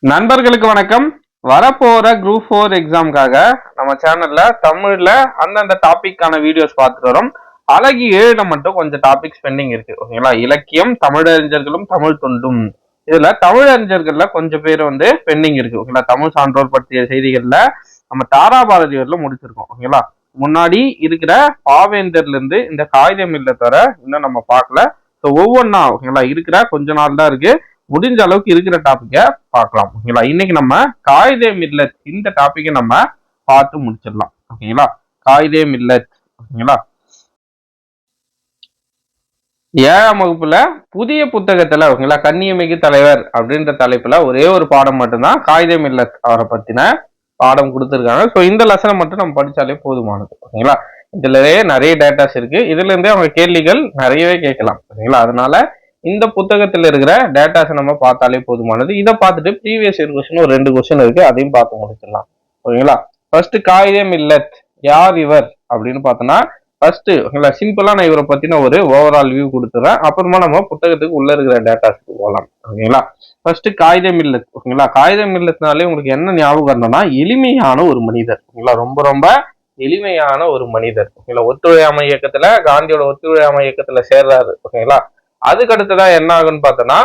நண்பர்களுக்கு வணக்கம். வரப்போற குரூப் 4 எக்ஸாமுக்காக நம்ம சேனல்ல தமிழ்ல அந்தந்த டாபிக்கான வீடியோஸ் பார்த்துட்டு வரோம். அழகி 7 மட்டும் கொஞ்சம் டாபிக்ஸ் பெண்டிங் இருக்கு. ஓகேங்களா? இலக்கியம், தமிழறிஞர்களும் தமிழ் தொண்டும். இதுல தமிழறிஞர்கள்ல கொஞ்சம் பேர் பெண்டிங் இருக்கு. ஓகேங்களா? தமிழ் சான்றோர் பற்றிய செய்திகள்ல நம்ம தாராபாரதியர்ல முடிச்சிருக்கோம். ஓகேங்களா? முன்னாடி இருக்கிற பாவேந்தர்ல இருந்து இந்த காகிதம் இல்ல தர இன்னும் நம்ம பார்க்கல. ஸோ ஒவ்வொன்றா ஓகேங்களா இருக்கிற கொஞ்ச நாள் தான் இருக்கு. முடிஞ்ச அளவுக்கு இருக்கிற டாபிக்கை பார்க்கலாம். ஓகேங்களா? இன்னைக்கு நம்ம காயிதே மில்லத் இந்த டாபிக்கை நம்ம பார்த்து முடிச்சிடலாம். ஓகேங்களா? காயிதே மில்லத். ஓகேங்களா? 7ஆம் வகுப்புல புதிய புத்தகத்துல ஓகேங்களா கண்ணியமிகு தலைவர் அப்படின்ற தலைப்புல ஒரே ஒரு பாடம் மட்டும்தான் காயிதே மில்லத் அவரை பத்தின பாடம் கொடுத்துருக்காங்க. ஸோ இந்த லெசனை மட்டும் நம்ம படிச்சாலே போதுமானது. ஓகேங்களா? இதுலயே நிறைய டேட்டாஸ் இருக்கு. இதுல இருந்தே அவங்க கேள்விகள் நிறையவே கேட்கலாம். ஓகேங்களா? அதனால இந்த புத்தகத்துல இருக்கிற டேட்டாஸை நம்ம பார்த்தாலே போதுமானது. இதை பார்த்துட்டு ப்ரீவியஸ் இயர் கொஸ்டின் ஒரு 2 கொஸ்டின் இருக்கு, அதையும் பார்த்து முடிச்சிடலாம். ஓகேங்களா? ஃபர்ஸ்ட் காயிதே மில்லத் யார் இவர் அப்படின்னு பார்த்தோம்னா, ஃபர்ஸ்ட் ஓகேங்களா சிம்பிளா நான் இவரை பத்தின ஒரு ஓவரால் வியூ கொடுத்துறேன். அப்புறமா நம்ம புத்தகத்துக்கு உள்ள இருக்கிற டேட்டாஸ்க்கு போகலாம். ஓகேங்களா? ஃபர்ஸ்ட் காயிதே மில்லத். ஓகேங்களா? காயிதே மில்லத்னாலே உங்களுக்கு என்ன ஞாபகம் வரணும்னா, எளிமையான ஒரு மனிதர். ஓகேங்களா? ரொம்ப ரொம்ப எளிமையான ஒரு மனிதர். ஓகேங்களா? ஒத்துழையாமை இயக்கத்துல காந்தியோட ஒத்துழையாமை இயக்கத்துல சேர்றாரு. ஓகேங்களா? அதுக்கு அடுத்ததான் என்ன ஆகுன்னு பார்த்தோம்னா,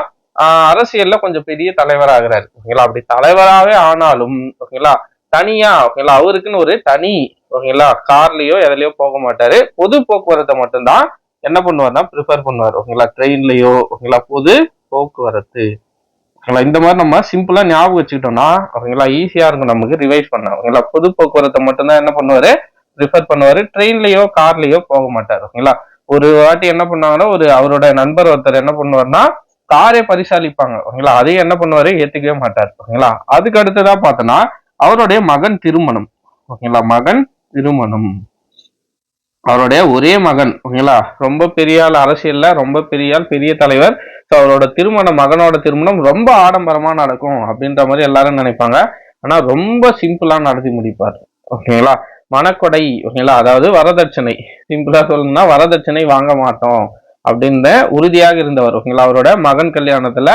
அரசியல்ல கொஞ்சம் பெரிய தலைவராகிறாரு. ஓகேங்களா? அப்படி தலைவராகவே ஆனாலும் ஓகேங்களா தனியா ஓகேங்களா அவருக்குன்னு ஒரு தனி ஓகேங்களா கார்லயோ எதுலயோ போக மாட்டாரு. பொது போக்குவரத்தை மட்டும்தான் என்ன பண்ணுவார்னா ப்ரிஃபர் பண்ணுவார். ஓகேங்களா? ட்ரெயின்லயோ ஓகேங்களா பொது போக்குவரத்து. ஓகேங்களா? இந்த மாதிரி நம்ம சிம்பிளா ஞாபகம் வச்சுக்கிட்டோம்னா ஓகேங்களா ஈஸியா இருக்கும் நமக்கு ரிவைஸ் பண்ண. ஓகேங்களா? பொது போக்குவரத்தை மட்டும்தான் என்ன பண்ணுவாரு ப்ரிஃபர் பண்ணுவாரு. ட்ரெயின்லயோ கார்லயோ போக மாட்டார். ஓகேங்களா? ஒரு வாட்டி என்ன பண்ணாங்கன்னா அவரோட நண்பர் ஒருத்தர் என்ன பண்ணுவார்னா காரை பரிசாலிப்பாங்க. ஓகேங்களா? அதையும் என்ன பண்ணுவாரு ஏத்துக்கவே மாட்டார். ஓகேங்களா? அதுக்கு அடுத்ததான் பார்த்தோம்னா அவருடைய மகன் திருமணம். ஓகேங்களா? மகன் திருமணம் அவருடைய ஒரே மகன். ஓகேங்களா? ரொம்ப பெரிய ஆள், அரசியல்ல ரொம்ப பெரிய ஆள், பெரிய தலைவர். ஸோ அவரோட திருமணம், மகனோட திருமணம் ரொம்ப ஆடம்பரமா நடக்கும் அப்படின்ற மாதிரி எல்லாரும் நினைப்பாங்க. ஆனா ரொம்ப சிம்பிளா நடத்தி முடிப்பார். ஓகேங்களா? மணக்கொடை ஓகேங்களா அதாவது வரதட்சணை, சிம்பிளா சொல்லணும்னா வரதட்சணை வாங்க மாட்டோம் அப்படின்னு உறுதியாக இருந்தவர். ஓகேங்களா? அவரோட மகன் கல்யாணத்துல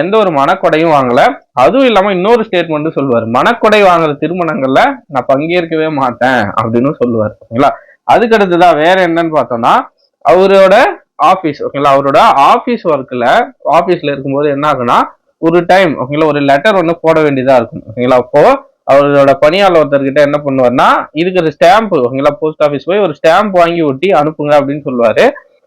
எந்த ஒரு மணக்கொடையும் வாங்கல. அதுவும் இல்லாம இன்னொரு ஸ்டேட்மெண்ட் சொல்லுவார், மணக்கொடை வாங்குற திருமணங்கள்ல நான் பங்கேற்கவே மாட்டேன் அப்படின்னு சொல்லுவார். ஓகேங்களா? அதுக்கு அடுத்ததான் வேற என்னன்னு பார்த்தோம்னா அவரோட ஆபீஸ். ஓகேங்களா? அவரோட ஆபீஸ் ஒர்க்ல ஆபீஸ்ல இருக்கும்போது என்ன ஆகுனா ஒரு டைம் ஓகேங்களா ஒரு லெட்டர் ஒன்று போட வேண்டியதா இருக்கும். ஓகேங்களா? அப்போ அவரோட பணியாளர் ஒருத்தர்கிட்ட என்ன பண்ணுவார்னா இதுக்கு ஸ்டாம்ப் ஓகேங்களா போஸ்ட் ஆபீஸ் போய் ஒரு ஸ்டாம்ப் வாங்கி ஒட்டி அனுப்புங்க அப்படின்னு சொல்லுவாரு.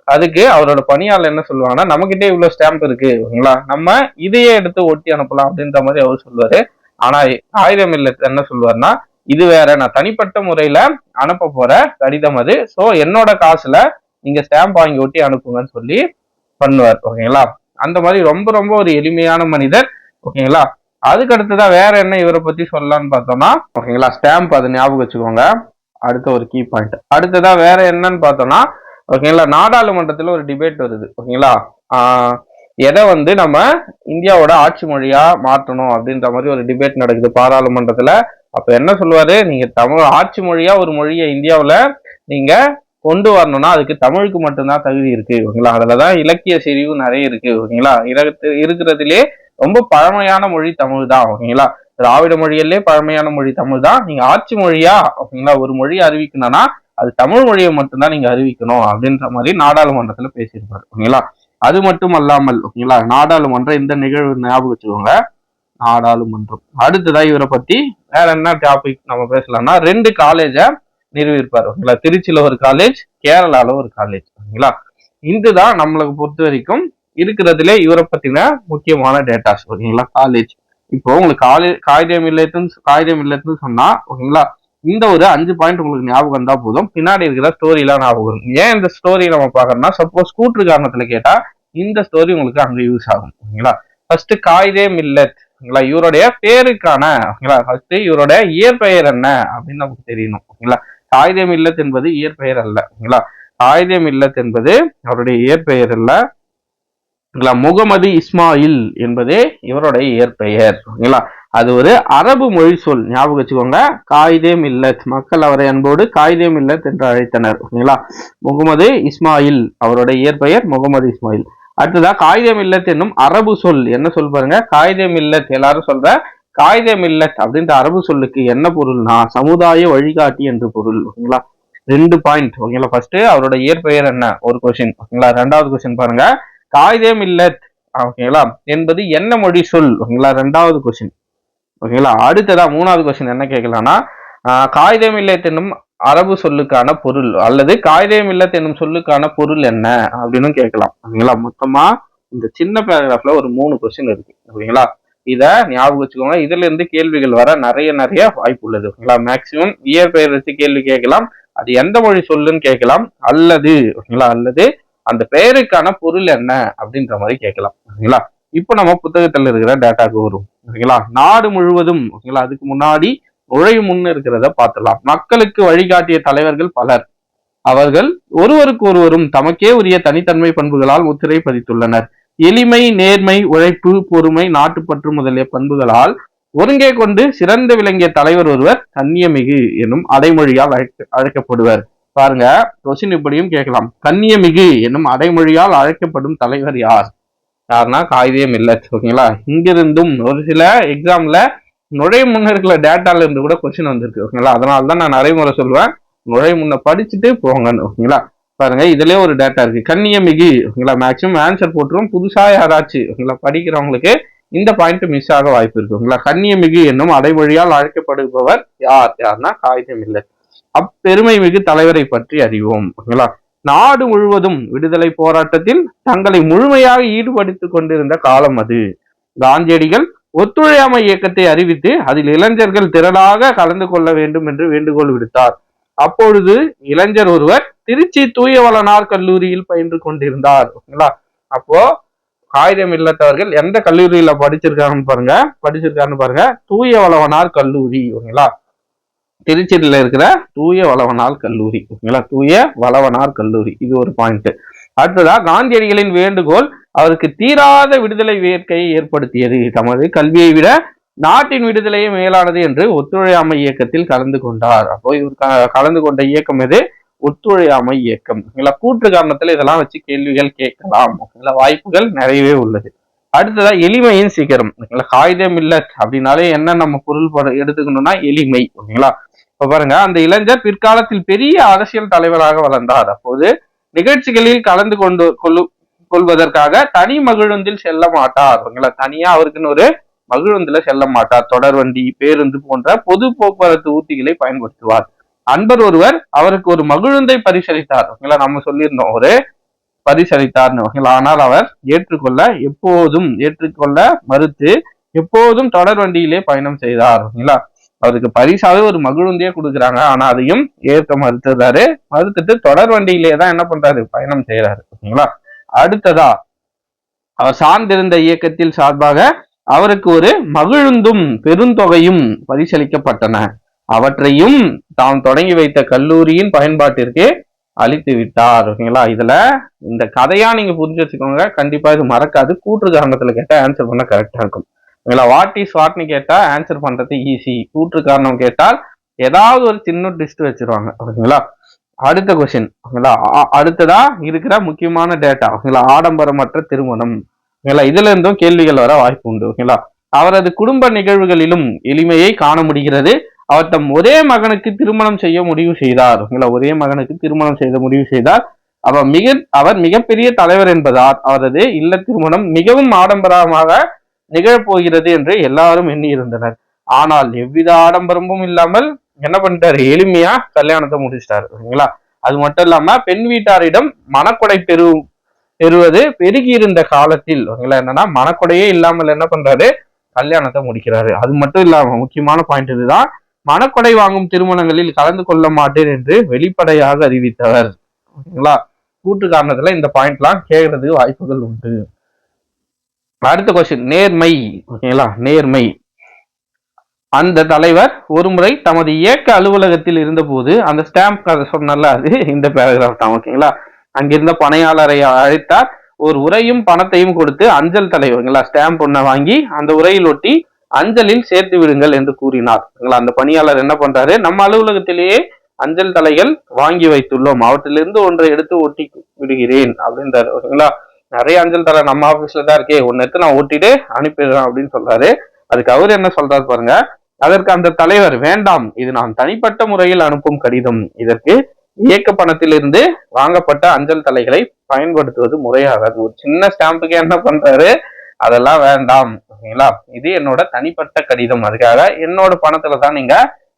அதுக்கு அவரோட பணியாளர் என்ன சொல்லுவாங்கன்னா நம்மகிட்டே இவ்வளவு ஸ்டாம்ப் இருக்கு ஓகேங்களா நம்ம இதையே எடுத்து ஒட்டி அனுப்பலாம் அப்படின்ற மாதிரி அவர் சொல்லுவாரு. ஆனா காகிதம் இல்ல என்ன சொல்லுவாருன்னா இது வேற, நான் தனிப்பட்ட முறையில அனுப்ப போற கடிதம் அது. சோ என்னோட காசுல நீங்க ஸ்டாம்ப் வாங்கி ஒட்டி அனுப்புங்கன்னு சொல்லி பண்ணுவார். ஓகேங்களா? அந்த மாதிரி ரொம்ப ரொம்ப ஒரு எளிமையான மனிதர். ஓகேங்களா? அதுக்கு அடுத்ததான் வேற என்ன இவரை பத்தி சொல்லலாம்னு பார்த்தோம்னா ஓகேங்களா ஸ்டாம்ப் அதை ஞாபகம் வச்சுக்கோங்க, அடுத்த ஒரு கீ பாயிண்ட். அடுத்ததா வேற என்னன்னு பார்த்தோம்னா ஓகேங்களா நாடாளுமன்றத்துல ஒரு டிபேட் வருது. ஓகேங்களா? எதை நம்ம இந்தியாவோட ஆட்சி மொழியா மாற்றணும் அப்படின்ற மாதிரி ஒரு டிபேட் நடக்குது பாராளுமன்றத்துல. அப்ப என்ன சொல்லுவாரு, நீங்க தமிழ் ஆட்சி மொழியா ஒரு மொழியை இந்தியாவுல நீங்க கொண்டு வரணும்னா அதுக்கு தமிழுக்கு மட்டும்தான் தகுதி இருக்கு. ஓகேங்களா? அதுலதான் இலக்கிய செறிவு நிறைய இருக்கு. ஓகேங்களா? இருக்கிறதுலே ரொம்ப பழமையான மொழி தமிழ் தான். ஓகேங்களா? திராவிட மொழியிலே பழமையான மொழி தமிழ் தான். நீங்க ஆட்சி மொழியா ஓகேங்களா ஒரு மொழியை அறிவிக்கணும்னா அது தமிழ் மொழியை மட்டும்தான் நீங்க அறிவிக்கணும் அப்படின்ற மாதிரி நாடாளுமன்றத்துல பேசியிருப்பாரு. ஓகேங்களா? அது மட்டும் அல்லாமல் ஓகேங்களா நாடாளுமன்றம் இந்த நிகழ்வு ஞாபகம் வச்சுக்கோங்க, நாடாளுமன்றம். அடுத்ததான் இவரை பத்தி வேற என்ன டாபிக் நம்ம பேசலாம்னா 2 காலேஜ நிறுவியிருப்பாரு. ஓகேங்களா? திருச்சியில ஒரு காலேஜ், கேரளால ஒரு காலேஜ். ஓகேங்களா? இதுதான் நம்மளுக்கு பொறுத்த வரைக்கும் இருக்கிறதுல இவரை பத்தின முக்கியமான டேட்டாஸ். ஓகேங்களா? காலேஜ் இப்போ உங்களுக்கு காகிதம் இல்லத்துன்னு சொன்னா ஓகேங்களா இந்த ஒரு 5 பாயிண்ட் உங்களுக்கு ஞாபகம் இருந்தா போதும், பின்னாடி இருக்கிற ஸ்டோரி எல்லாம் ஞாபகம் வரும். ஏன் இந்த ஸ்டோரி நம்ம பாக்கணும்னா சப்போஸ் கூற்று காரணத்துல கேட்டா இந்த ஸ்டோரி உங்களுக்கு அங்க யூஸ் ஆகும். ஓகேங்களா? ஃபர்ஸ்ட் காயிதே மில்லத் ஓகேங்களா இவருடைய பேருக்கான ஓகேங்களா ஃபர்ஸ்ட் இவருடைய இயற்பெயர் என்ன அப்படின்னு நமக்கு தெரியணும். ஓகேங்களா? காயிதே மில்லத் என்பது இயற்பெயர் அல்ல. ஓகேங்களா? காயிதே மில்லத் என்பது அவருடைய இயற்பெயர் அல்ல. முகமது இஸ்மாயில் என்பதே இவருடைய இயற்பெயர். ஓகேங்களா? அது ஒரு அரபு மொழி சொல், ஞாபகம் வச்சுக்கோங்க. காயிதே மில்லத், மக்கள் அவரை அன்போடு காயிதே மில்லத் என்று அழைத்தனர். ஓகேங்களா? முகமது இஸ்மாயில் அவருடைய இயற்பெயர் முகமது இஸ்மாயில். அடுத்ததா காயிதே மில்லத் என்னும் அரபு சொல் என்ன சொல் பாருங்க, காயிதே மில்லத் எல்லாரும் சொல்ற காயிதே மில்லத் அப்படின்ற அரபு சொல்லுக்கு என்ன பொருள்னா சமுதாய வழிகாட்டி என்று பொருள். ஓகேங்களா, 2 பாயிண்ட். ஓகேங்களா, ஃபர்ஸ்ட் அவரோட இயற்பெயர் என்ன ஒரு கொஸ்டின். ஓகேங்களா, 2வது கொஸ்டின் பாருங்க, காயிதே மில்லத் ஓகேங்களா என்பது என்ன மொழி சொல். ஓகேங்களா, 2வது கொஸ்டின். ஓகேங்களா, அடுத்ததா 3வது கொஸ்டின் என்ன கேட்கலாம்னா, காயிதே மில்லத் என்னும் அரபு சொல்லுக்கான பொருள் அல்லது காயிதே மில்லத் என்னும் சொல்லுக்கான பொருள் என்ன அப்படின்னு கேட்கலாம். ஓகேங்களா, மொத்தமா இந்த சின்ன பேராகிராஃப்ல ஒரு 3 கொஸ்டின் இருக்கு. ஓகேங்களா, இத ஞாபகம் வச்சுக்கோங்க. இதுல இருந்து கேள்விகள் வர நிறைய வாய்ப்பு உள்ளது. ஓகேங்களா, மேக்சிமம் இயற்பெயர் வச்சு கேள்வி கேட்கலாம், அது எந்த மொழி சொல்லுன்னு கேட்கலாம், அல்லது ஓகேங்களா அல்லது அந்த பெயருக்கான பொருள் என்ன அப்படின்ற மாதிரி கேட்கலாம். ஓகேங்களா, இப்போ நம்ம புத்தகத்துல இருக்கிற டேட்டாக்கு வரும். ஓகேங்களா, நாடு முழுவதும் ஓகேங்களா அதுக்கு முன்னாடி நுழையும் முன் இருக்கிறத பார்த்துலாம். மக்களுக்கு வழிகாட்டிய தலைவர்கள் பலர். அவர்கள் ஒருவருக்கு ஒருவரும் தமக்கே உரிய தனித்தன்மை பண்புகளால் முத்திரை பதித்துள்ளனர். எளிமை, நேர்மை, உழைப்பு, பொறுமை, நாட்டுப்பற்று முதலிய பண்புகளால் ஒருங்கே கொண்டு சிறந்து விளங்கிய தலைவர் ஒருவர் கண்ணியமிகு எனும் அடைமொழியால் அழைக்கப்படுவர். பாருங்க, கொஸ்டின் இப்படியும் கேட்கலாம். கண்ணியமிகு என்னும் அடைமொழியால் அழைக்கப்படும் தலைவர் யார்? யாருன்னா காயிதே மில்லத். ஓகேங்களா, இங்கிருந்தும் ஒரு சில எக்ஸாம்ல நுழைய முன்ன இருக்கிற டேட்டால இருந்து கூட கொஸ்டின் வந்திருக்கு. ஓகேங்களா, அதனாலதான் நான் நிறைய முறை சொல்லுவேன், நுழைய முன்ன படிச்சுட்டு போங்கன்னு. ஓகேங்களா, பாருங்க இதுலயே ஒரு டேட்டா இருக்கு, கண்ணியமிகு. ஓகேங்களா, மேக்சிமம் ஆன்சர் போட்டுரும். புதுசா யாராச்சும் ஓகேங்களா படிக்கிறவங்களுக்கு இந்த பாயிண்ட் மிஸ் ஆக வாய்ப்பு இருக்கு. ஓகேங்களா, கண்ணியமிகு என்னும் அடைமொழியால் அழைக்கப்படுபவர் யார்? யாருன்னா காயிதே மில்லத். அப்பெருமை மிகு தலைவரை பற்றி அறிவோம். ஓகேங்களா, நாடு முழுவதும் விடுதலை போராட்டத்தில் தங்களை முழுமையாக ஈடுபடுத்திக் கொண்டிருந்த காலம் அது. காந்தியடிகள் ஒத்துழையாமை இயக்கத்தை அறிவித்து அதில் இளைஞர்கள் திரளாக கலந்து கொள்ள வேண்டும் என்று வேண்டுகோள் விடுத்தார். அப்பொழுது இளைஞர் ஒருவர் திருச்சி தூயவளனார் கல்லூரியில் பயின்று கொண்டிருந்தார். ஓகேங்களா, அப்போ காயிதே மில்லத் அவர்கள் எந்த கல்லூரியில படிச்சிருக்காருன்னு பாருங்க, தூயவளவனார் கல்லூரி. ஓகேங்களா, திருச்சியில இருக்கிற தூய வளவனார் கல்லூரி. ஓகேங்களா, தூய வளவனார் கல்லூரி. இது ஒரு பாயிண்ட். அடுத்ததா, காந்தியடிகளின் வேண்டுகோள் அவருக்கு தீராத விடுதலை வேட்கையை ஏற்படுத்தியது. தமது கல்வியை விட நாட்டின் விடுதலையே மேலானது என்று ஒத்துழையாமை இயக்கத்தில் கலந்து கொண்டார். அப்போ இவர் கலந்து கொண்ட இயக்கம் எது? ஒத்துழையாமை இயக்கம். ஓகேங்களா, கூற்று காரணத்துல இதெல்லாம் வச்சு கேள்விகள் கேட்கலாம். ஓகேங்களா, வாய்ப்புகள் நிறையவே உள்ளது. அடுத்ததா, எளிமையின் சீக்கிரம். ஓகேங்களா, காயிதே மில்லத் அப்படின்னாலே என்ன நம்ம பொருள் எடுத்துக்கணும்னா எளிமை. ஓகேங்களா, இப்ப பாருங்க, அந்த இளைஞர் பிற்காலத்தில் பெரிய அரசியல் தலைவராக வளர்ந்தார். அப்போது நிகழ்ச்சிகளில் கலந்து கொள்வதற்காக தனி மகிழுந்தில் செல்ல மாட்டார். ஓகேங்களா, தனியா அவருக்குன்னு ஒரு மகிழுந்துல செல்ல மாட்டார். தொடர்வண்டி, பேருந்து போன்ற பொது போக்குவரத்து ஊர்திகளை பயன்படுத்துவார். அன்பர் ஒருவர் அவருக்கு ஒரு மகிழுந்தை பரிசளித்தார். ஓகேங்களா, நம்ம சொல்லியிருந்தோம் ஒரு பரிசளித்தார்னு. ஓகேங்களா, ஆனால் அவர் ஏற்றுக்கொள்ள மறுத்து எப்போதும் தொடர் வண்டியிலே பயணம் செய்தார். ஓகேங்களா, அவருக்கு பரிசாவே ஒரு மகிழுந்தியே கொடுக்குறாங்க, ஆனா அதையும் ஏற்க மறுத்துட்டு தொடர் வண்டியிலே தான் என்ன பண்றாரு? பயணம் செய்யறாரு. ஓகேங்களா, அடுத்ததா, அவர் சார்ந்திருந்த இயக்கத்தில் சார்பாக அவருக்கு ஒரு மகிழுந்தும் பெருந்தொகையும் பரிசளிக்கப்பட்டன. அவற்றையும் தாம் தொடங்கி வைத்த கல்லூரியின் பயன்பாட்டிற்கு அழித்து விட்டார். ஓகேங்களா, இதுல இந்த கதையா நீங்க புரிஞ்சு வச்சுக்கோங்க, கண்டிப்பா இது மறக்காது. கூற்று காரணத்துல கேட்டா ஆன்சர் பண்ண கரெக்டா இருக்கும். ஓகேங்களா, வாட் இஸ் வாட்னு கேட்டா ஆன்சர் பண்றது ஈஸி. கூற்று காரணம் கேட்டால் ஏதாவது ஒரு சின்ன டிஸ்ட் வச்சிருவாங்க. ஓகேங்களா, அடுத்த கொஸ்டின். ஓகேங்களா, அடுத்ததா இருக்கிற முக்கியமான டேட்டா. ஓகேங்களா, ஆடம்பரமற்ற திருமணம். ஓகேங்களா, இதுல இருந்தும் கேள்விகள் வர வாய்ப்பு உண்டு. ஓகேங்களா, அவரது குடும்ப நிகழ்வுகளிலும் எளிமையை காண முடிகிறது. அவர் தம் ஒரே மகனுக்கு திருமணம் செய்ய முடிவு செய்தார். ஓகேங்களா, ஒரே மகனுக்கு திருமணம் செய்த முடிவு செய்தார். அவர் மிகப்பெரிய தலைவர் என்பதால் அவரது இல்ல திருமணம் மிகவும் ஆடம்பரமாக நிகழப்போகிறது என்று எல்லாரும் எண்ணி இருந்தனர். ஆனால் எவ்வித ஆடம்பரமும் இல்லாமல் என்ன பண்ணிட்டாரு? எளிமையா கல்யாணத்தை முடிச்சிட்டாரு. ஓகேங்களா, அது மட்டும் இல்லாம பெண் வீட்டாரிடம் மனக்கொடை பெறுவது பெருகி இருந்த காலத்தில் ஓகேங்களா என்னன்னா மனக்கொடையே இல்லாமல் என்ன பண்றாரு? கல்யாணத்தை முடிக்கிறாரு. அது மட்டும் இல்லாம முக்கியமான பாயிண்ட் இதுதான், மனக்கொடை வாங்கும் திருமணங்களில் கலந்து கொள்ள மாட்டேன் என்று வெளிப்படையாக அறிவித்தவர். ஓகேங்களா, கூட்டு காரணத்துல இந்த பாயிண்ட் எல்லாம் கேட்கறதுக்கு வாய்ப்புகள் உண்டு. அடுத்த கொஸ்டின், நேர்மை. ஓகேங்களா, நேர்மை. அந்த தலைவர் ஒருமுறை தமது இயக்க அலுவலகத்தில் இருந்த போது அந்த ஸ்டாம்ப் கதை சொன்னல, அது இந்த பேராகிராஃப் தான். ஓகேங்களா, அங்கிருந்த பணியாளரை அழைத்தார். ஒரு உரையும் பணத்தையும் கொடுத்து அஞ்சல் தலைவர்களா ஸ்டாம்ப் ஒன்ன வாங்கி அந்த உரையில் ஒட்டி அஞ்சலில் சேர்த்து விடுங்கள் என்று கூறினார். அந்த பணியாளர் என்ன பண்றாரு? நம்ம அலுவலகத்திலேயே அஞ்சல் தலைகள் வாங்கி வைத்துள்ளோம், அவற்றிலிருந்து ஒன்றை எடுத்து ஒட்டி விடுகிறேன் அப்படின்றாரு. ஓகேங்களா, நிறைய அஞ்சல் தலை நம்ம ஆபீஸ்ல தான் இருக்கே, ஒன்னு எடுத்து நான் ஒட்டிட்டு அனுப்பிடுறேன் அப்படின்னு சொல்றாரு. அதுக்கு அவர் என்ன சொல்றாரு பாருங்க. அதற்கு அந்த தலைவர், வேண்டாம், இது நான் தனிப்பட்ட முறையில் அனுப்பும் கடிதம், இதற்கு இயக்க பணத்திலிருந்து வாங்கப்பட்ட அஞ்சல் தலைகளை பயன்படுத்துவது முறையாகாது. ஒரு சின்ன ஸ்டாம்புக்கு என்ன பண்றாரு, அதெல்லாம் வேண்டாம், ஓகேங்களா, இது என்னோட தனிப்பட்ட கடிதம், அதுக்காக என்னோட பணத்துல தான் நீங்க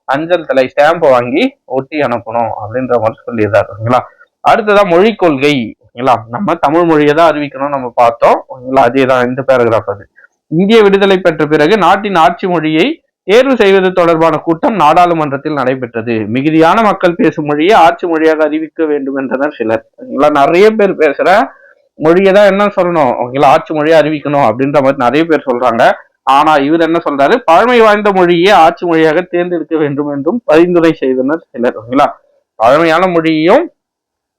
அஞ்சல் தலை ஸ்டாம்ப வாங்கி ஒட்டி அனுப்பணும் அப்படின்ற மாதிரி சொல்லிடுறாரு, ஓகேங்களா. அடுத்ததான் மொழி கொள்கை, ஓகேங்களா. நம்ம தமிழ் மொழியை தான் அறிவிக்கணும் நம்ம பார்த்தோம், ஓகேங்களா. அதேதான் இந்த பேராகிராஃப். அது இந்திய விடுதலை பெற்ற பிறகு நாட்டின் ஆட்சி மொழியை தேர்வு செய்வது தொடர்பான கூட்டம் நாடாளுமன்றத்தில் நடைபெற்றது. மிகுதியான மக்கள் பேசும் மொழியை ஆட்சி மொழியாக அறிவிக்க வேண்டும் என்றனர் சிலர். நிறைய பேர் பேசுற மொழியை தான் என்ன சொல்லணும், ஓகேங்களா, ஆட்சி மொழியை அறிவிக்கணும் அப்படின்ற மாதிரி நிறைய பேர் சொல்றாங்க. ஆனா இவர் என்ன சொல்றாரு, பழமை வாய்ந்த மொழியே ஆட்சி மொழியாக தேர்ந்தெடுக்க வேண்டும் என்றும் பரிந்துரை செய்தனர் சிலர், ஓகேங்களா. பழமையான மொழியையும்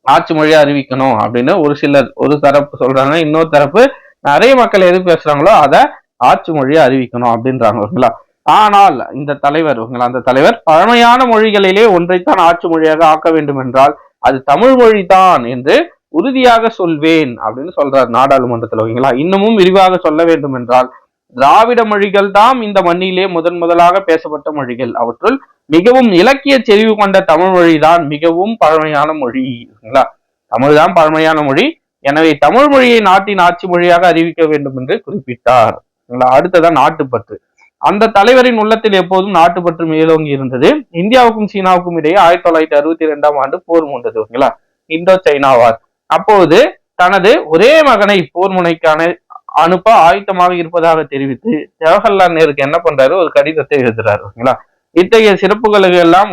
ஆட்சி மொழியை அறிவிக்கணும் அப்படின்னு ஒரு சிலர் ஒரு தரப்பு சொல்றாங்க. இன்னொரு தரப்பு நிறைய மக்கள் எது பேசுறாங்களோ அதை ஆட்சி மொழியை அறிவிக்கணும் அப்படின்றாங்க, ஓகேங்களா. ஆனால் இந்த தலைவர், அந்த தலைவர் பழமையான மொழிகளிலே ஒன்றைத்தான் ஆட்சி மொழியாக ஆக்க வேண்டும் என்றால் அது தமிழ் மொழி தான் என்று உறுதியாக சொல்வேன் அப்படின்னு சொல்றார் நாடாளுமன்றத்தில், ஓகேங்களா. இன்னமும் விரிவாக சொல்ல வேண்டும் என்றால் திராவிட மொழிகள் தான் இந்த மண்ணிலே முதலாக பேசப்பட்ட மொழிகள். அவற்றுள் மிகவும் இலக்கிய செறிவு கொண்ட தமிழ் மொழிதான் மிகவும் பழமையான மொழி, ஓகேங்களா. தமிழ் தான் பழமையான மொழி, எனவே தமிழ் மொழியை நாட்டின் ஆட்சி மொழியாக அறிவிக்க வேண்டும் என்று குறிப்பிட்டார். அடுத்ததான் நாட்டுப்பற்று. அந்த தலைவரின் உள்ளத்தில் எப்போதும் நாட்டுப்பற்று மேலோங்கி இருந்தது. இந்தியாவுக்கும் சீனாவுக்கும் இடையே 1962ஆம் ஆண்டு போர் மூண்டது, ஓகேங்களா, இந்தோ சைனா வார். அப்போது தனது ஒரே மகனை போர் முனைக்கான அனுப்ப ஆயத்தமாக இருப்பதாக தெரிவித்து ஜவஹர்லால் நேருக்கு என்ன பண்றாரு, ஒரு கடிதத்தை எழுதுறாரு, ஓகேங்களா. இத்தகைய சிறப்புகளுக்கு எல்லாம்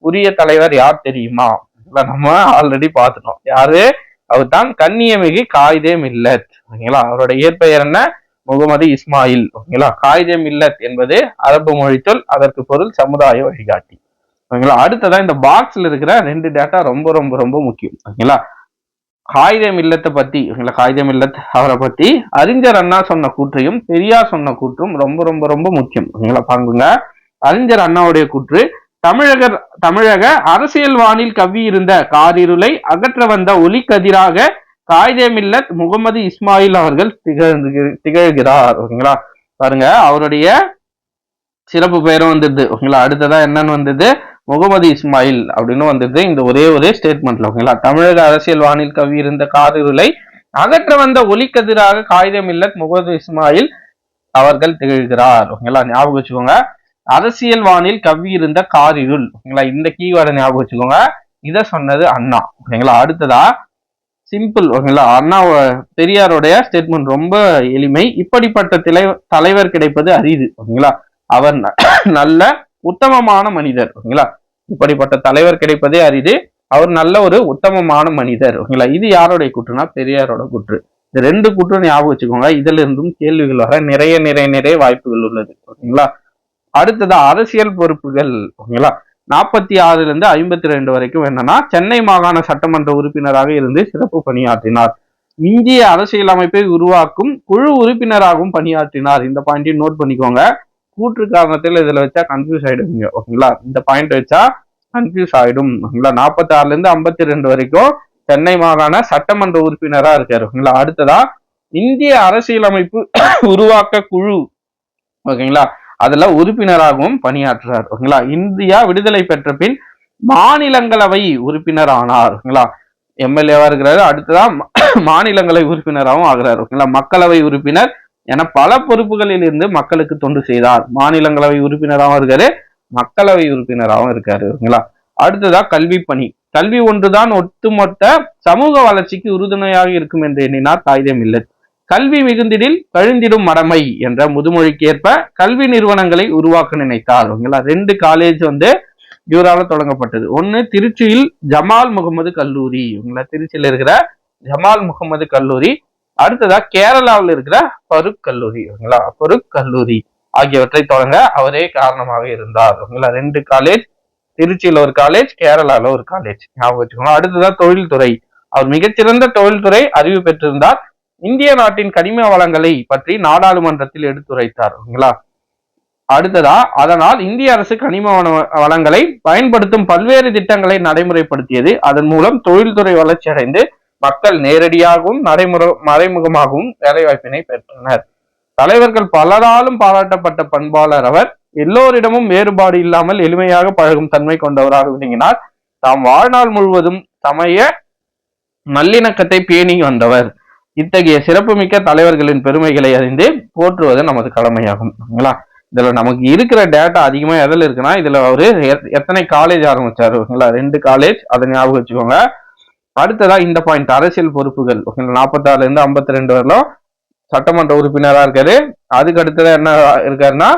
உரிய தலைவர் யார் தெரியுமா? நம்ம ஆல்ரெடி பார்த்துட்டோம். யாரு? அவர் தான் கண்ணியமிகு காயிதே மில்லத், ஓகேங்களா. அவரோட இயற்பெயர் என்ன? முகமது இஸ்மாயில், ஓகேங்களா. காயிதே மில்லத் என்பது அரபு மொழி சொல், அதற்கு பொருள் சமுதாய வழிகாட்டி, ஓகேங்களா. அடுத்ததான் இந்த பாக்ஸ்ல இருக்கிற 2 டேட்டா ரொம்ப ரொம்ப ரொம்ப முக்கியம், ஓகேங்களா. காயிதே மில்லத்தை பத்தி, ஓகேங்களா, காயிதே மில்லத் அவரை பத்தி அறிஞர் அண்ணா சொன்ன கூற்றையும் பெரியார் சொன்ன கூற்றும் ரொம்ப ரொம்ப ரொம்ப முக்கியம், ஓகேங்களா. பாருங்க, அறிஞர் அண்ணாவுடைய கூற்று, தமிழக அரசியல் வானில் கவ்வி இருந்த காரிருளை அகற்ற வந்த ஒளிக்கதிராக காயிதே மில்லத் முகமது இஸ்மாயில் அவர்கள் திகழ்கிறார், ஓகேங்களா. பாருங்க, அவருடைய சிறப்பு பெயரும் வந்தது, ஓகேங்களா. அடுத்ததா என்னன்னு வந்தது, முகமது இஸ்மாயில் அப்படின்னு வந்தது இந்த ஒரே ஸ்டேட்மெண்ட்ல, ஓகேங்களா. தமிழக அரசியல் வானில் கவி இருந்த காரிருளை அகற்ற வந்த ஒளிக்கதிராக காயிதே மில்லத் முகமது இஸ்மாயில் அவர்கள் திகழ்கிறார், ஓகேங்களா. ஞாபகம் வச்சுக்கோங்க, அரசியல் வானில் கவ்வி இருந்த காரிருள், ஓகேங்களா. இந்த கீவேர்டை ஞாபகம் வச்சுக்கோங்க. இதை சொன்னது அண்ணா, ஓகேங்களா. அடுத்ததா சிம்பிள், ஓகேங்களா. அண்ணா பெரியாருடைய ஸ்டேட்மெண்ட் ரொம்ப எளிமை. இப்படிப்பட்ட தலைவர் கிடைப்பது அரிது, ஓகேங்களா. அவர் நல்ல உத்தமமான மனிதர், ஓகேங்களா. இப்படிப்பட்ட தலைவர் கிடைப்பதே அரிது, அவர் நல்ல ஒரு உத்தமமான மனிதர், ஓகேங்களா. இது யாருடைய கூற்றுனா பெரியாரோட கூற்று. இந்த 2 கூற்று ஞாபகம் வச்சுக்கோங்க. இதுல இருந்தும் கேள்விகள் வர நிறைய நிறைய நிறைய வாய்ப்புகள் உள்ளது, ஓகேங்களா. அடுத்தது அரசியல் பொறுப்புகள், ஓகேங்களா. 46 இருந்து 52 வரைக்கும் என்னன்னா, சென்னை மாகாண சட்டமன்ற உறுப்பினராக இருந்து சிறப்பு பணியாற்றினார். இந்திய அரசியலமைப்பை உருவாக்கும் குழு உறுப்பினராகவும் பணியாற்றினார். இந்த பாயிண்டையும் நோட் பண்ணிக்கோங்க. கூற்று காரணத்தில் இதுல வச்சா கன்ஃபியூஸ் ஆயிடுவீங்க, ஓகேங்களா. இந்த பாயிண்ட் வச்சா கன்ஃபியூஸ் ஆயிடும், ஓகேங்களா. 46 இருந்து 52 வரைக்கும் சென்னை மாகாண சட்டமன்ற உறுப்பினரா இருக்காரு, ஓகேங்களா. அடுத்ததா இந்திய அரசியலமைப்பு உருவாக்க குழு, ஓகேங்களா, அதுல உறுப்பினராகவும் பணியாற்றுறார், ஓகேங்களா. இந்தியா விடுதலை பெற்ற பின் மாநிலங்களவை உறுப்பினர் ஆனார், ஓகேங்களா. எம்எல்ஏவா இருக்கிறாரு. அடுத்ததான் மாநிலங்களவை உறுப்பினராகவும் ஆகிறார், ஓகேங்களா. மக்களவை உறுப்பினர் என பல பொறுப்புகளில் இருந்து மக்களுக்கு தொண்டு செய்தார். மாநிலங்களவை உறுப்பினராகவும் இருக்காரு, மக்களவை உறுப்பினராகவும் இருக்காரு, ஓகேங்களா. அடுத்ததா கல்வி பணி. கல்வி ஒன்றுதான் ஒட்டுமொத்த சமூக வளர்ச்சிக்கு உறுதுணையாக இருக்கும் என்று எண்ணினார் காயிதே மில்லத். கல்வி மிகுந்திடில் கழிந்திடும் மடமை என்ற முதுமொழிக்கு ஏற்ப கல்வி நிறுவனங்களை உருவாக்க நினைத்தார், ஓகேங்களா. 2 காலேஜ் இவரால் தொடங்கப்பட்டது. ஒன்னு திருச்சியில் ஜமால் முகமது கல்லூரி, ஓகேங்களா, திருச்சியில் இருக்கிற ஜமால் முகமது கல்லூரி. அடுத்ததா கேரளாவில் இருக்கிற ஃபருக் கல்லூரி, ஓகேங்களா. ஃபருக் கல்லூரி ஆகியவற்றை தொடங்க அவரே காரணமாக இருந்தார், ஓகேங்களா. 2 காலேஜ், திருச்சியில ஒரு காலேஜ், கேரளால ஒரு காலேஜ், ஞாபகம் வச்சுக்கோங்க. அடுத்ததான் தொழில்துறை. அவர் மிகச்சிறந்த தொழில்துறை அறிவு பெற்றிருந்தார். இந்திய நாட்டின் கனிம வளங்களை பற்றி நாடாளுமன்றத்தில் எடுத்துரைத்தார், ஓகேங்களா. அடுத்ததா அதனால் இந்திய அரசு கனிம வளங்களை பயன்படுத்தும் பல்வேறு திட்டங்களை நடைமுறைப்படுத்தியது. அதன் மூலம் தொழில்துறை வளர்ச்சி அடைந்து மக்கள் நேரடியாகவும் மறைமுகமாகவும் வேலைவாய்ப்பினை பெற்றனர். தலைவர்கள் பலராலும் பாராட்டப்பட்ட பண்பாளர் அவர். எல்லோரிடமும் வேறுபாடு இல்லாமல் எளிமையாக பழகும் தன்மை கொண்டவராக விளங்கினார். தாம் வாழ்நாள் முழுவதும் சமய நல்லிணக்கத்தை பேணி வந்தவர். இத்தகைய சிறப்புமிக்க தலைவர்களின் பெருமைகளை அறிந்து போற்றுவது நமது கடமையாகும். இதுல நமக்கு இருக்கிற டேட்டா அதிகமா எதில் இருக்குன்னா, இதுல அவரு எத்தனை காலேஜ் ஆரம்பிச்சாரு, 2 காலேஜ், அதை ஞாபகம் வச்சுக்கோங்க. அடுத்ததா இந்த பாயிண்ட், அரசியல் பொறுப்புகள் 46 இருந்து 52 வரலும் சட்டமன்ற உறுப்பினரா இருக்காரு. அதுக்கு அடுத்ததா என்ன இருக்காருன்னா,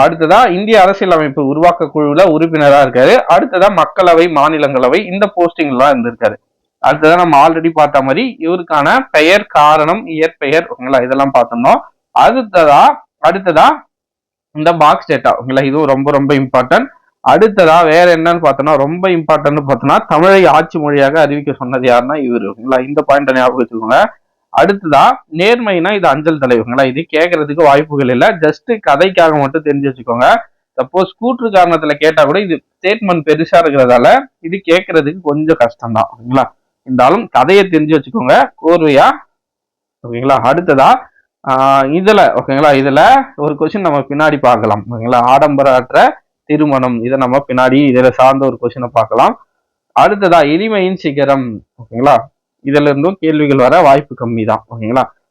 அடுத்ததா இந்திய அரசியல் அமைப்பு உருவாக்க குழுவுல உறுப்பினரா இருக்காரு. அடுத்ததா மக்களவை, மாநிலங்களவை, இந்த போஸ்டிங் எல்லாம் இருந்திருக்காரு. அடுத்ததான் நம்ம ஆல்ரெடி பார்த்த மாதிரி இவருக்கான பெயர், காரணம், இயற்பெயர் இதெல்லாம் பார்த்தோம். அடுத்ததா இந்த பாக்ஸ் டேட்டா இதுவும் ரொம்ப ரொம்ப இம்பார்ட்டன்ட். அடுத்ததா வேற என்னன்னு பார்த்தோம்னா, ரொம்ப இம்பார்ட்டன்ட் பார்த்தோம்னா, தமிழை ஆட்சி மொழியாக அறிவிக்க சொன்னது யாருன்னா இவரு. இந்த பாயிண்ட் ஞாபகம் வச்சுக்கோங்க. அடுத்ததா நேர்மைனா இது அஞ்சல் தலை. இது கேட்கறதுக்கு வாய்ப்புகள் இல்லை, ஜஸ்ட் கதைக்காக மட்டும் தெரிஞ்சு வச்சுக்கோங்க. சப்போஸ் கூற்று காரணத்துல கேட்டா கூட இது ஸ்டேட்மெண்ட் பெருசா இருக்கிறதால இது கேட்கறதுக்கு கொஞ்சம் கஷ்டம் தான். இருந்தாலும் கதையை தெரிஞ்சு வச்சுக்கோங்க கோர்வையா. அடுத்ததா இதுல இதுல ஒரு கொஸ்டின் நம்ம பின்னாடி பார்க்கலாம். ஆடம்பரற்ற திருமணம், இதை நம்ம பின்னாடி இதுல சார்ந்த ஒரு கொஸ்டினை பார்க்கலாம். அடுத்ததா எளிமையின் சிகரம். இதுல இருந்தும் கேள்விகள் வர வாய்ப்பு கம்மி தான்.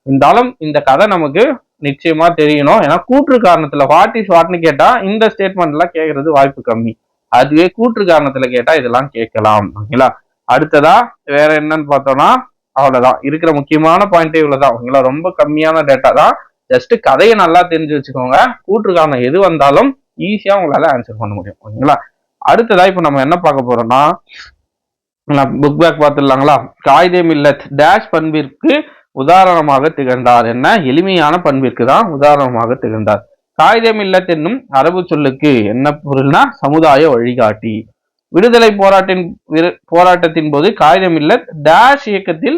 இருந்தாலும் இந்த கதை நமக்கு நிச்சயமா தெரியணும். ஏன்னா கூற்று காரணத்துல வாட் இஸ் வாட்னு கேட்டா இந்த ஸ்டேட்மெண்ட் எல்லாம் கேட்கறது வாய்ப்பு கம்மி. அதுவே கூற்று காரணத்துல கேட்டா இதெல்லாம் கேட்கலாம். அடுத்ததா வேற என்னன்னு பார்த்தோம்னா, அவ்வளவுதான் இருக்கிற முக்கியமான பாயிண்டே இவ்வளவுதான். ரொம்ப கம்மியான டேட்டா தான். ஜஸ்ட் கதையை நல்லா தெரிஞ்சு வச்சுக்கோங்க. கூற்று காரணம் எது வந்தாலும் ஈஸியா உங்களால ஆன்சர் பண்ண முடியும். அடுத்ததா இப்ப நம்ம என்ன பார்க்க போறோம்னா, புக் பேக் பார்த்துடலாங்களா. காயிதே மில்லத் டேஷ் பண்பிற்கு உதாரணமாக திகழ்ந்தார். என்ன எளிமையான பண்பிற்கு தான் உதாரணமாக திகழ்ந்தார். காயிதே மில்லத் என்னும் அரபு சொல்லுக்கு என்ன பொருள்னா சமுதாய வழிகாட்டி. விடுதலை போராட்டத்தின் போது காயிதே மில்லத் டேஷ் இயக்கத்தில்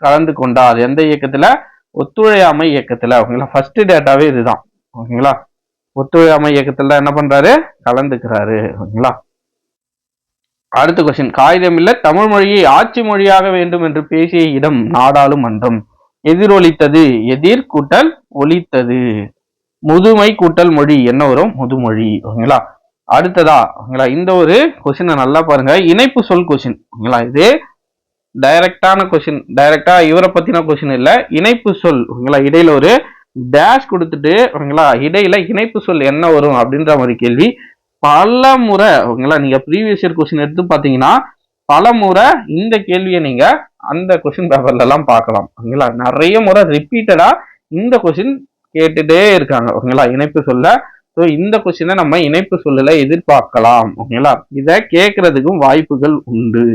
கலந்து கொண்டார். எந்த இயக்கத்துல? ஒத்துழையாமை இயக்கத்துல. ஃபர்ஸ்ட் டேட்டாவே இதுதான். ஒத்துழையாமை இயக்கத்துல என்ன பண்றாரு? கலந்துக்கிறாரு. அடுத்த கொஸ்டின், காயிதே மில்லத் தமிழ் மொழியை ஆட்சி மொழியாக வேண்டும் என்று பேசிய இடம் நாடாளுமன்றம். எதிரொலித்தது, எதிர் கூட்டல் ஒலித்தது. முதுமை கூட்டல் மொழி என்ன வரும்? முதுமொழி. அடுத்ததா இந்த ஒரு கொஸ்டினை நல்லா பாருங்க. இணைப்பு சொல் கொஸ்டின். இது டைரக்டான கொஸ்டின், டைரக்டா இவரை பத்தின கொஸ்டின் இல்ல, இணைப்பு சொல். இடையில ஒரு டேஷ் கொடுத்துட்டு இடையில இணைப்பு சொல் என்ன வரும் அப்படின்ற மாதிரி கேள்வி பல முறை நீங்க ப்ரீவியஸ் இயர் கொஸ்டின் எடுத்து பாத்தீங்கன்னா பல முறை இந்த கேள்வியை நீங்க அந்த கொஸ்டின் பேப்பர்ல எல்லாம் பார்க்கலாம். நிறைய முறை ரிப்பீட்டடா இந்த கொஸ்டின் கேட்டுட்டே இருக்காங்க. இணைப்பு சொல்ல. ஸோ இந்த கொஸ்டினை நம்ம இணைப்பு சொல்லல எதிர்பார்க்கலாம். இதை கேட்கறதுக்கும் வாய்ப்புகள் உண்டு.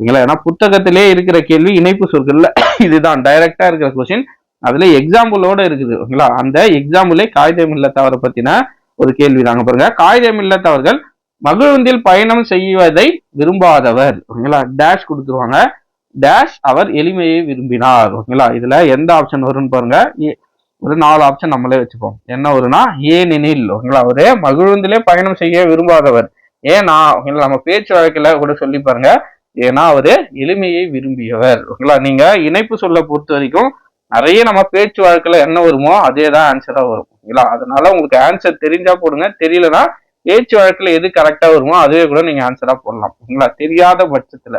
ஏன்னா புத்தகத்திலே இருக்கிற கேள்வி இணைப்பு சொற்கள்ல இதுதான் டைரக்டா இருக்கிற கொஸ்டின். அதுல எக்ஸாம்பிளோட இருக்குது. அந்த எக்ஸாம்பிளே காயிதே மில்லத் அவரை பத்தின ஒரு கேள்வி தாங்க. பாருங்க, காயிதே மில்லத் அவர்கள் மகிழுந்தில் பயணம் செய்வதை விரும்பாதவர். டேஷ் கொடுத்துருவாங்க. டேஷ் அவர் எளிமையை விரும்பினார். இதுல எந்த ஆப்ஷன் வரும்னு பாருங்க. ஒரு 4 ஆப்ஷன் நம்மளே வச்சுப்போம். என்ன வரும்னா ஏனெனில். அவரு மகிழுந்திலே பயணம் செய்ய விரும்பாதவர். ஏன்னா நம்ம பேச்சு வழக்கில கூட சொல்லி பாருங்க. ஏன்னா அவரு எளிமையை விரும்பியவர். நீங்க இணைப்பு சொல்ல பொறுத்த வரைக்கும் நிறைய நம்ம பேச்சு வழக்குல என்ன வருமோ அதே தான் ஆன்சரா வரும். அதனால உங்களுக்கு ஆன்சர் தெரிஞ்சா போடுங்க, தெரியலன்னா பேச்சு வழக்குல எது கரெக்டா வருமோ அதுவே கூட நீங்க ஆன்சரா போடலாம். தெரியாத பட்சத்துல.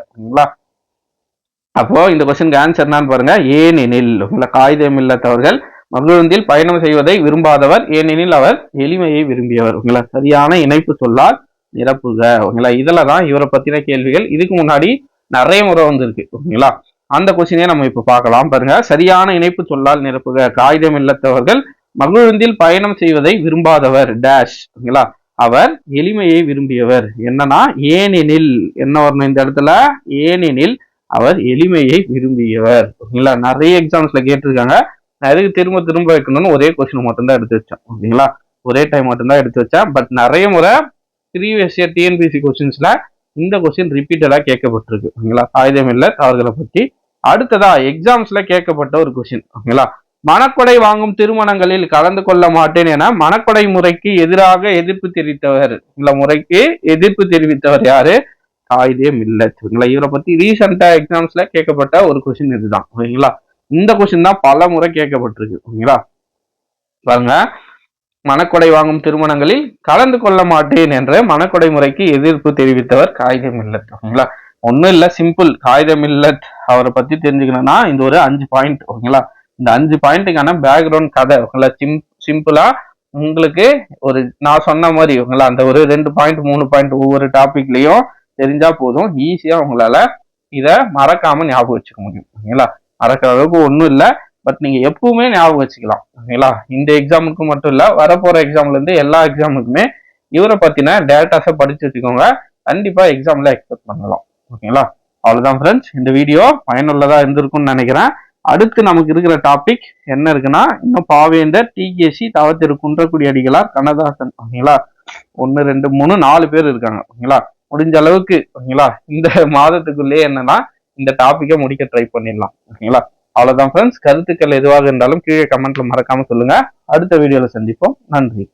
அப்போ இந்த கொஸ்டினுக்கு ஆன்சர் என்னன்னு பாருங்க. ஏனெனில். காயிதே மில்லத் அவர்கள் மகிழுந்தில் பயணம் செய்வதை விரும்பாதவர், ஏனெனில் அவர் எளிமையை விரும்பியவர். சரியான இணைப்பு சொல்லால் நிரப்புக. இதுலதான் இவரை பத்தின கேள்விகள் இதுக்கு முன்னாடி நிறைய முறை வந்திருக்கு. அந்த கொஸ்டினே நம்ம இப்ப பார்க்கலாம். பாருங்க, சரியான இணைப்பு சொல்லால் நிரப்புக. காயிதே மில்லத் அவர்கள் மகிழுந்தில் பயணம் செய்வதை விரும்பாதவர் டேஷ். அவர் எளிமையை விரும்பியவர். என்னன்னா ஏனெனில் என்ன வரணும் இந்த இடத்துல? ஏனெனில் அவர் எளிமையை விரும்பியவர். நிறைய எக்ஸாம்ஸ்ல கேட்டிருக்காங்க. நான் எதுக்கு திரும்ப திரும்ப வைக்கணும்னு ஒரே கொஸ்டின் மட்டும்தான் எடுத்து வச்சேன். ஒரே டைம் மட்டும்தான் எடுத்து வச்சேன். பட் நிறைய முறை ப்ரீவியஸ் இயர் டிஎன்பிசி கொஸ்டின்ஸ்ல இந்த கொஸ்டின் ரிப்பீட்டடா கேட்கப்பட்டிருக்கு. காயிதே மில்லத் அவர்களை பற்றி. அடுத்ததா எக்ஸாம்ஸ்ல கேட்கப்பட்ட ஒரு கொஸ்டின். மணக்கொடை வாங்கும் திருமணங்களில் கலந்து கொள்ள மாட்டேன் என மணக்கொடை முறைக்கு எதிராக எதிர்ப்பு தெரிவித்தவர். முறைக்கு எதிர்ப்பு தெரிவித்தவர் யாரு? காயிதே மில்லத். இவரை பத்தி ரீசெண்டா எக்ஸாம்ஸ்ல கேட்கப்பட்ட ஒரு கொஸ்டின் இதுதான். இந்த கொஸ்டின் தான் பல முறை கேட்கப்பட்டிருக்கு. பாருங்க, மணக்கொடை வாங்கும் திருமணங்களில் கலந்து கொள்ள மாட்டேன் என்ற மணக்கொடை முறைக்கு எதிர்ப்பு தெரிவித்தவர் காகிதம் இல்லத். ஓகேங்களா, ஒன்றும் இல்லை, சிம்பிள். காகிதம் இல்லத் அவரை பத்தி தெரிஞ்சுக்கணும்னா இந்த ஒரு 5 பாயிண்ட். ஓகேங்களா, இந்த 5 பாயிண்ட்டுக்கான பேக்ரவுண்ட் கதை. ஓகேங்களா, சிம்பிளா உங்களுக்கு ஒரு நான் சொன்ன மாதிரி ஓகேங்களா, அந்த ஒரு 2 பாயிண்ட் 3 பாயிண்ட் ஒவ்வொரு டாபிக்லயும் தெரிஞ்சா போதும், ஈஸியா உங்களால இதை மறக்காம ஞாபகம் வச்சுக்க முடியும். ஓகேங்களா, மறக்கிற அளவுக்கு ஒன்றும் இல்லை, பட் நீங்க எப்பவுமே ஞாபகம் வச்சுக்கலாம். ஓகேங்களா, இந்த எக்ஸாமுக்கு மட்டும் இல்ல, வரப்போற எக்ஸாம்ல இருந்து எல்லா எக்ஸாமுக்குமே இவரை பத்தின டேட்டாஸை படிச்சு வச்சுக்கோங்க. கண்டிப்பா எக்ஸாம்ல எக்ஸ்பெக்ட் பண்ணலாம். ஓகேங்களா, அவ்வளவுதான் ஃப்ரெண்ட்ஸ், இந்த வீடியோ பயனுள்ளதா இருந்திருக்கும்னு நினைக்கிறேன். அடுத்து நமக்கு இருக்கிற டாபிக் என்ன இருக்குன்னா, இன்னும் பாவேந்தர், டிகேசி, தவத்திரு குன்றக்குடி அடிகளார், கண்ணதாசன். ஓகேங்களா, 1 2 3 4 பேர் இருக்காங்க. ஓகேங்களா, முடிஞ்ச அளவுக்கு ஓகேங்களா இந்த மாதத்துக்குள்ளேயே என்னன்னா இந்த டாபிக்கை முடிக்க ட்ரை பண்ணிடலாம். ஓகேங்களா, அவ்வளவுதான் ஃப்ரெண்ட்ஸ். கருத்துக்கள் எதுவாக இருந்தாலும் கீழே கமெண்ட்ல மறக்காம சொல்லுங்க. அடுத்த வீடியோல சந்திப்போம். நன்றி.